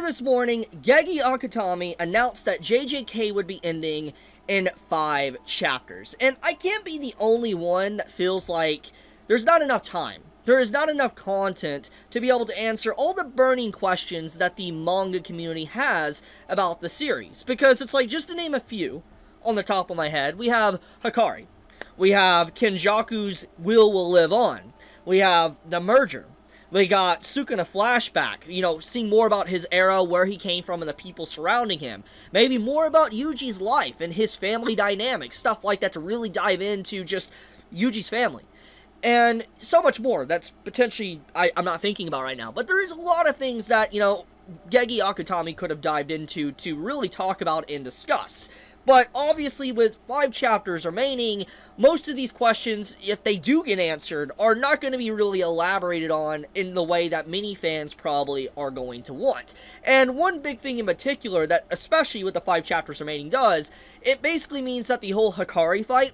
this morning, Gege Akutami announced that JJK would be ending in 5 chapters. And I can't be the only one that feels like there's not enough time. There is not enough content to be able to answer all the burning questions that the manga community has about the series. Because it's like, just to name a few on the top of my head, we have Hikari. We have Kenjaku's will live on. We have the merger. We got Sukuna flashback, you know, seeing more about his era, where he came from, and the people surrounding him. Maybe more about Yuji's life and his family dynamics, stuff like that, to really dive into just Yuji's family. And so much more that's potentially I'm not thinking about right now. But there is a lot of things that, you know, Gege Akutami could have dived into to really talk about and discuss. But obviously, with 5 chapters remaining, most of these questions, if they do get answered, are not going to be really elaborated on in the way that many fans probably are going to want. And one big thing in particular that, especially with the 5 chapters remaining, does, it basically means that the whole Hikari fight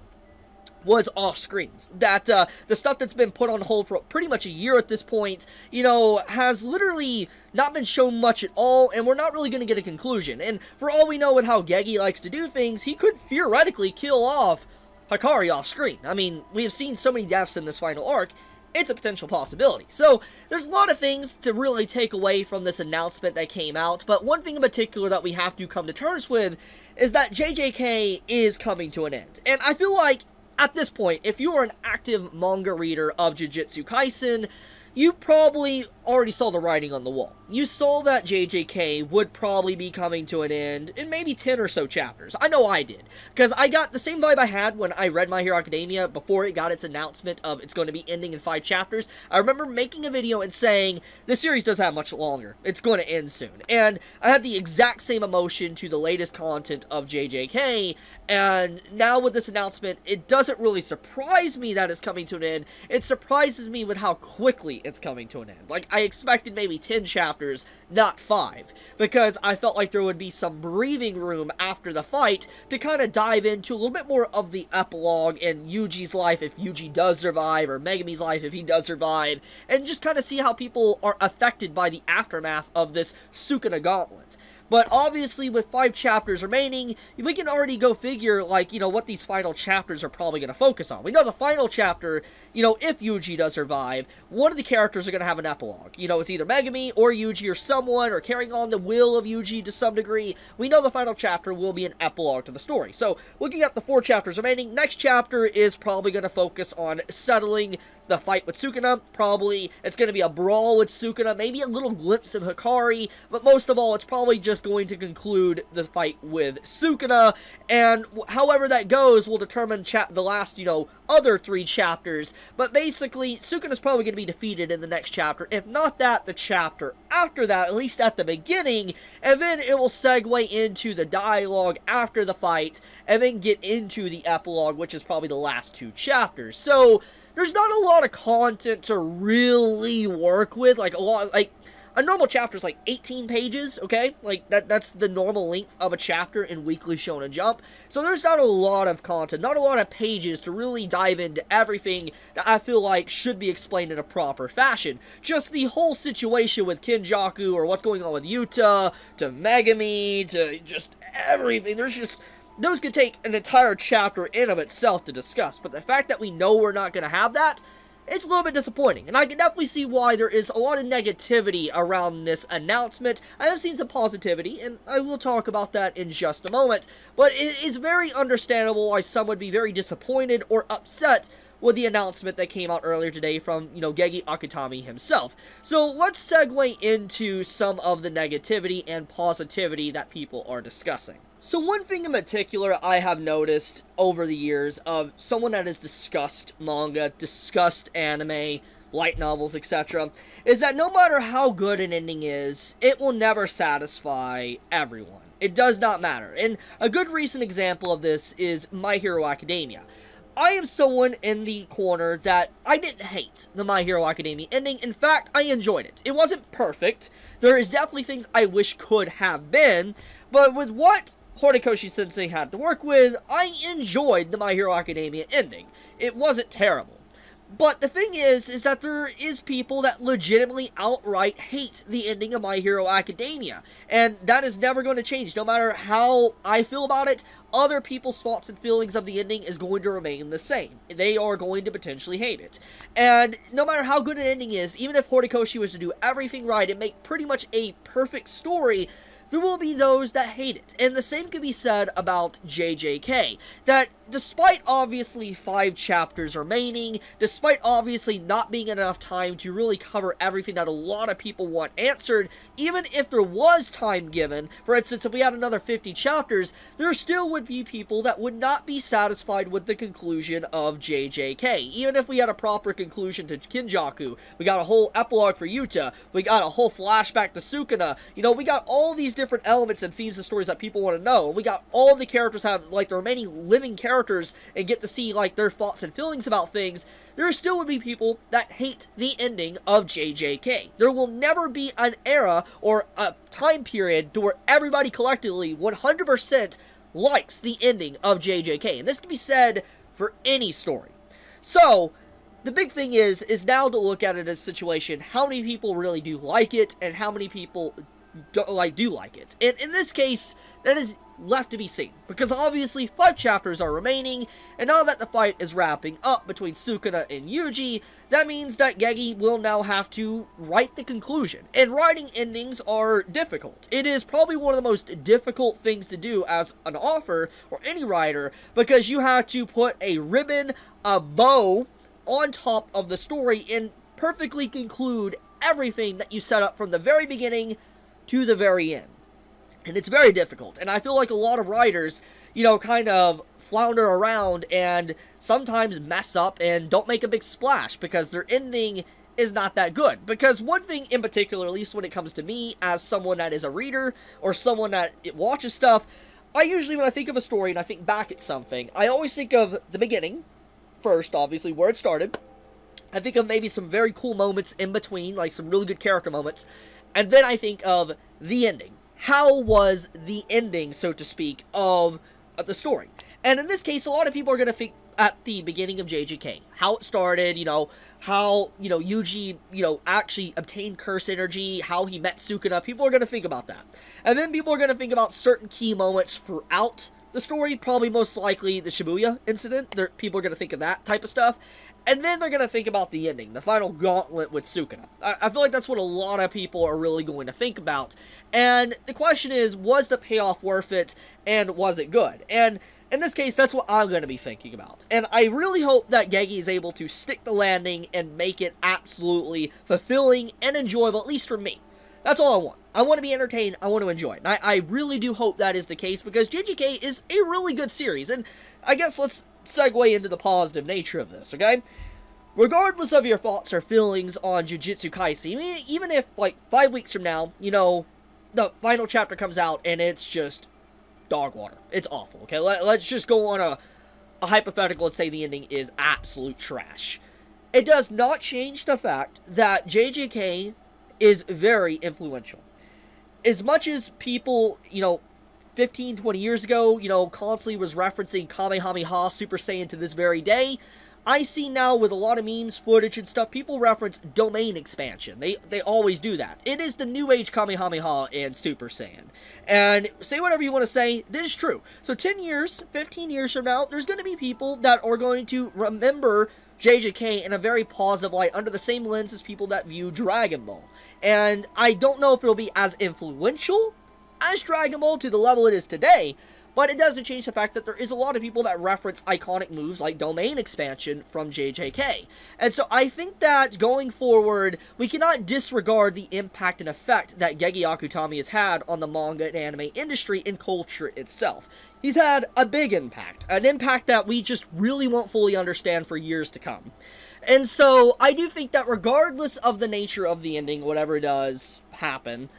was off screens. That the stuff that's been put on hold for pretty much a year at this point, you know, has literally not been shown much at all, and we're not really going to get a conclusion. And for all we know with how Gege likes to do things, he could theoretically kill off Hikari off screen. I mean, we have seen so many deaths in this final arc, it's a potential possibility. So, there's a lot of things to really take away from this announcement that came out, but one thing in particular that we have to come to terms with is that JJK is coming to an end. And I feel like at this point, if you are an active manga reader of Jujutsu Kaisen, you probably already saw the writing on the wall. You saw that JJK would probably be coming to an end in maybe 10 or so chapters. I know I did, because I got the same vibe I had when I read My Hero Academia before it got its announcement of it's going to be ending in 5 chapters. I remember making a video and saying, this series doesn't have much longer. It's going to end soon. And I had the exact same emotion to the latest content of JJK, and now with this announcement, it doesn't really surprise me that it's coming to an end. It surprises me with how quickly it's coming to an end. Like, I expected maybe 10 chapters, not 5, because I felt like there would be some breathing room after the fight to kind of dive into a little bit more of the epilogue and Yuji's life if Yuji does survive, or Megami's life if he does survive, and just kind of see how people are affected by the aftermath of this Sukuna gauntlet. But obviously, with 5 chapters remaining, we can already go figure, like, you know, what these final chapters are probably going to focus on. We know the final chapter, you know, if Yuji does survive, one of the characters are going to have an epilogue. You know, it's either Megami or Yuji or someone, or carrying on the will of Yuji to some degree. We know the final chapter will be an epilogue to the story. So, looking at the 4 chapters remaining, next chapter is probably going to focus on settling the fight with Sukuna. Probably it's going to be a brawl with Sukuna, maybe a little glimpse of Hikari, but most of all, it's probably just going to conclude the fight with Sukuna, and however that goes will determine the last, you know, other 3 chapters. But basically, Sukuna's probably going to be defeated in the next chapter, if not that, the chapter after that, at least at the beginning, and then it will segue into the dialogue after the fight, and then get into the epilogue, which is probably the last 2 chapters. So there's not a lot of content to really work with. Like, a normal chapter is like 18 pages, okay? Like, that's the normal length of a chapter in Weekly Shonen Jump. So there's not a lot of content, not a lot of pages to really dive into everything that I feel like should be explained in a proper fashion. Just the whole situation with Kenjaku, or what's going on with Yuta, to Megami, to just everything. Those could take an entire chapter in of itself to discuss, but the fact that we know we're not going to have that, it's a little bit disappointing, and I can definitely see why there is a lot of negativity around this announcement. I have seen some positivity, and I will talk about that in just a moment, but it is very understandable why some would be very disappointed or upset with the announcement that came out earlier today from, you know, Gege Akutami himself. So let's segue into some of the negativity and positivity that people are discussing. So one thing in particular I have noticed over the years of someone that has discussed manga, discussed anime, light novels, etc., is that no matter how good an ending is, it will never satisfy everyone. It does not matter. And a good recent example of this is My Hero Academia. I am someone in the corner that I didn't hate the My Hero Academia ending. In fact, I enjoyed it. It wasn't perfect. There is definitely things I wish could have been, but with what Horikoshi-sensei had to work with, I enjoyed the My Hero Academia ending. It wasn't terrible. But the thing is that there is people that legitimately outright hate the ending of My Hero Academia. And that is never going to change. No matter how I feel about it, other people's thoughts and feelings of the ending is going to remain the same. They are going to potentially hate it. And no matter how good an ending is, even if Horikoshi was to do everything right and make pretty much a perfect story, there will be those that hate it. And the same can be said about JJK. That despite obviously 5 chapters remaining, despite obviously not being enough time to really cover everything that a lot of people want answered, even if there was time given, for instance, if we had another 50 chapters, there still would be people that would not be satisfied with the conclusion of JJK. Even if we had a proper conclusion to Kinjaku, we got a whole epilogue for Yuta, we got a whole flashback to Sukuna, you know, we got all these different elements and themes and stories that people want to know, and we got all the characters have, like, the remaining living characters and get to see, like, their thoughts and feelings about things. There still would be people that hate the ending of JJK. There will never be an era or a time period to where everybody collectively 100% likes the ending of JJK. And this can be said for any story. So, the big thing is now to look at it as a situation, how many people really do like it, and how many people do like it. And in this case, that is left to be seen, because obviously 5 chapters are remaining, and now that the fight is wrapping up between Sukuna and Yuji, that means that Gege will now have to write the conclusion. And writing endings are difficult. It is probably one of the most difficult things to do as an author, or any writer, because you have to put a ribbon, a bow, on top of the story, and perfectly conclude everything that you set up from the very beginning to the very end. And it's very difficult, and I feel like a lot of writers, you know, kind of flounder around and sometimes mess up and don't make a big splash because their ending is not that good. Because one thing in particular, at least when it comes to me, as someone that is a reader or someone that watches stuff, I usually, when I think of a story and I think back at something, I always think of the beginning first, obviously, where it started. I think of maybe some very cool moments in between, like some really good character moments, and then I think of the ending. How was the ending, so to speak, of the story? And in this case, a lot of people are going to think at the beginning of JJK. How it started, you know, how, you know, Yuji, you know, actually obtained curse energy, how he met Sukuna. People are going to think about that. And then people are going to think about certain key moments throughout the story, probably most likely the Shibuya incident. People are going to think of that type of stuff. And then they're going to think about the ending, the final gauntlet with Sukuna. I feel like that's what a lot of people are really going to think about. And the question is, was the payoff worth it, and was it good? And in this case, that's what I'm going to be thinking about. And I really hope that Gege is able to stick the landing and make it absolutely fulfilling and enjoyable, at least for me. That's all I want. I want to be entertained. I want to enjoy it. And I really do hope that is the case, because JJK is a really good series. And I guess let's segue into the positive nature of this, okay? Regardless of your thoughts or feelings on Jujutsu Kaisen, even if, like, 5 weeks from now, you know, the final chapter comes out and it's just dog water. It's awful, okay? Let's just go on a hypothetical and say the ending is absolute trash. It does not change the fact that JJK is very influential. As much as people, you know, 15, 20 years ago, you know, constantly was referencing Kamehameha Super Saiyan to this very day, I see now with a lot of memes, footage, and stuff, people reference domain expansion. They always do that. It is the new age Kamehameha and Super Saiyan. And say whatever you want to say, this is true. So 10 years, 15 years from now, there's going to be people that are going to remember JJK in a very positive light, under the same lens as people that view Dragon Ball. And I don't know if it'll be as influential as Dragon Ball to the level it is today, but it doesn't change the fact that there is a lot of people that reference iconic moves like domain expansion from JJK. And so I think that going forward, we cannot disregard the impact and effect that Gege Akutami has had on the manga and anime industry and culture itself. He's had a big impact, an impact that we just really won't fully understand for years to come. And so I do think that regardless of the nature of the ending, whatever does happen,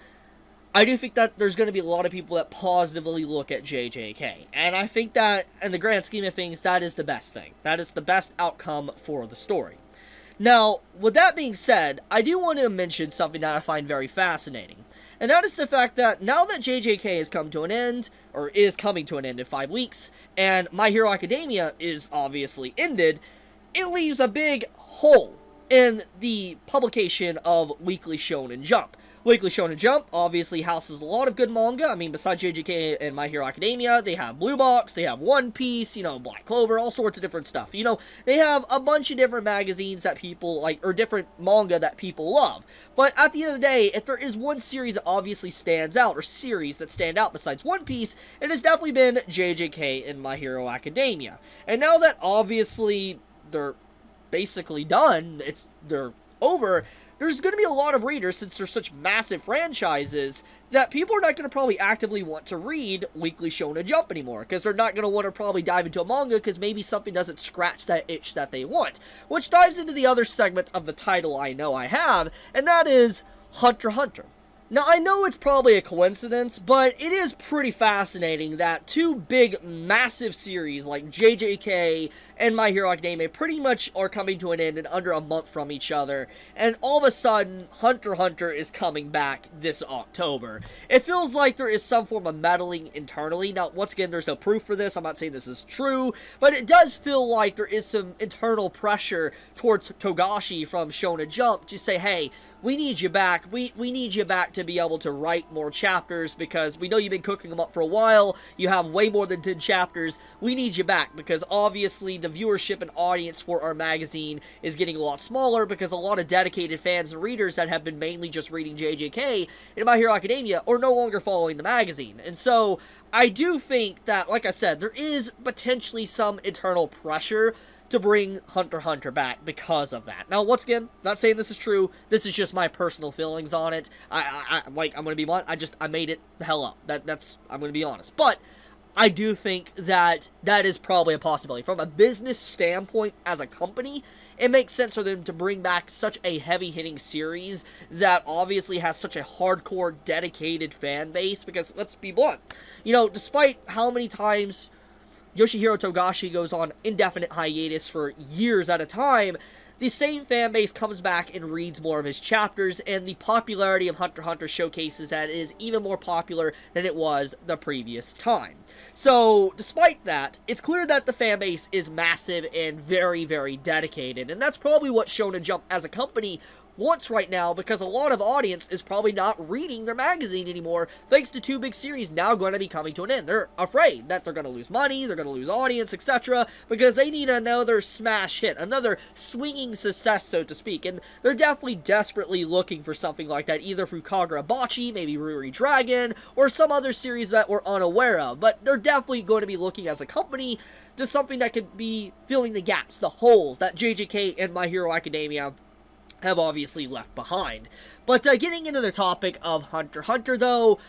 I do think that there's going to be a lot of people that positively look at JJK. And I think that, in the grand scheme of things, that is the best thing. That is the best outcome for the story. Now, with that being said, I do want to mention something that I find very fascinating. And that is the fact that now that JJK has come to an end, or is coming to an end in 5 weeks, and My Hero Academia is obviously ended, it leaves a big hole in the publication of Weekly Shonen Jump. Weekly Shonen Jump obviously houses a lot of good manga. I mean, besides JJK and My Hero Academia, they have Blue Box, they have One Piece, you know, Black Clover, all sorts of different stuff. You know, they have a bunch of different magazines that people like, or different manga that people love. But at the end of the day, if there is one series that obviously stands out, or series that stand out besides One Piece, it has definitely been JJK and My Hero Academia. And now that obviously they're basically done, they're over, there's going to be a lot of readers, since they're such massive franchises, that people are not going to probably actively want to read Weekly Shonen Jump anymore, because they're not going to want to probably dive into a manga, because maybe something doesn't scratch that itch that they want. Which dives into the other segment of the title I know I have, and that is Hunter x Hunter. Now, I know it's probably a coincidence, but it is pretty fascinating that two big, massive series like JJK and My Hero Academia pretty much are coming to an end in under a month from each other, and all of a sudden, Hunter x Hunter is coming back this October. It feels like there is some form of meddling internally. Now, once again, there's no proof for this. I'm not saying this is true, but it does feel like there is some internal pressure towards Togashi from Shonen Jump to say, hey, we need you back. We need you back to be able to write more chapters, because we know you've been cooking them up for a while. You have way more than 10 chapters. We need you back, because obviously the viewership and audience for our magazine is getting a lot smaller, because a lot of dedicated fans and readers that have been mainly just reading JJK and My Hero Academia are no longer following the magazine. And so I do think that, like I said, there is potentially some internal pressure to bring Hunter x Hunter back because of that. Now, once again, not saying this is true. This is just my personal feelings on it. I'm gonna be blunt. I made it the hell up. I'm gonna be honest. But I do think that that is probably a possibility. From a business standpoint, as a company, it makes sense for them to bring back such a heavy-hitting series that obviously has such a hardcore, dedicated fan base. Because, let's be blunt, you know, despite how many times Yoshihiro Togashi goes on indefinite hiatus for years at a time, the same fan base comes back and reads more of his chapters, and the popularity of Hunter x Hunter showcases that it is even more popular than it was the previous time. So, despite that, it's clear that the fan base is massive and very, very dedicated, and that's probably what Shonen Jump as a company wants right now, because a lot of audience is probably not reading their magazine anymore, thanks to two big series now going to be coming to an end. They're afraid that they're going to lose money, they're going to lose audience, etc., because they need another smash hit, another swinging success, so to speak, and they're definitely desperately looking for something like that, either through Kagurabachi, maybe Ruri Dragon, or some other series that we're unaware of, but they're definitely going to be looking as a company to something that could be filling the gaps, the holes that JJK and My Hero Academia have obviously left behind. But getting into the topic of Hunter x Hunter, though,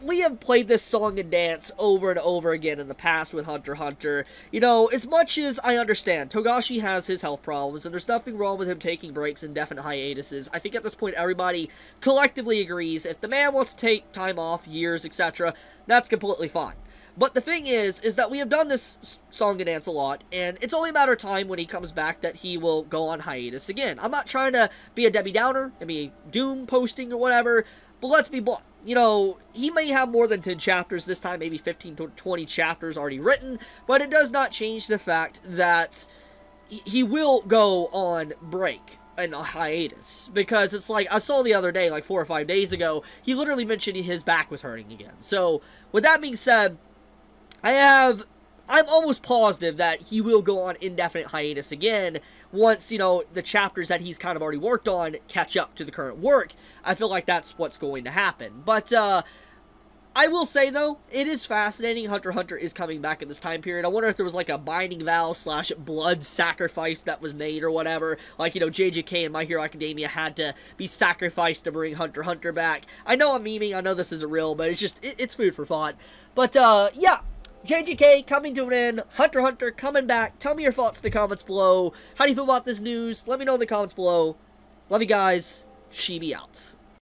we have played this song and dance over and over again in the past with Hunter x Hunter. You know, as much as I understand, Togashi has his health problems, and there's nothing wrong with him taking breaks and definite hiatuses. I think at this point everybody collectively agrees if the man wants to take time off, years, etc., that's completely fine. But the thing is that we have done this song and dance a lot, and it's only a matter of time when he comes back that he will go on hiatus again. I'm not trying to be a Debbie Downer, and be doom posting or whatever, but let's be blunt. You know, he may have more than 10 chapters this time, maybe 15 to 20 chapters already written, but it does not change the fact that he will go on break and a hiatus, because it's like, I saw the other day, like 4 or 5 days ago, he literally mentioned his back was hurting again. So, with that being said, I'm almost positive that he will go on indefinite hiatus again once, you know, the chapters that he's kind of already worked on catch up to the current work. I feel like that's what's going to happen. But, I will say, though, it is fascinating Hunter x Hunter is coming back in this time period. I wonder if there was, like, a binding vow / blood sacrifice that was made or whatever. Like, you know, JJK and My Hero Academia had to be sacrificed to bring Hunter x Hunter back. I know I'm memeing, I know this isn't real, but it's just, it's food for thought. But, yeah. JJK coming to an end, Hunter x Hunter coming back. Tell me your thoughts in the comments below. How do you feel about this news? Let me know in the comments below. Love you guys. Chibi out.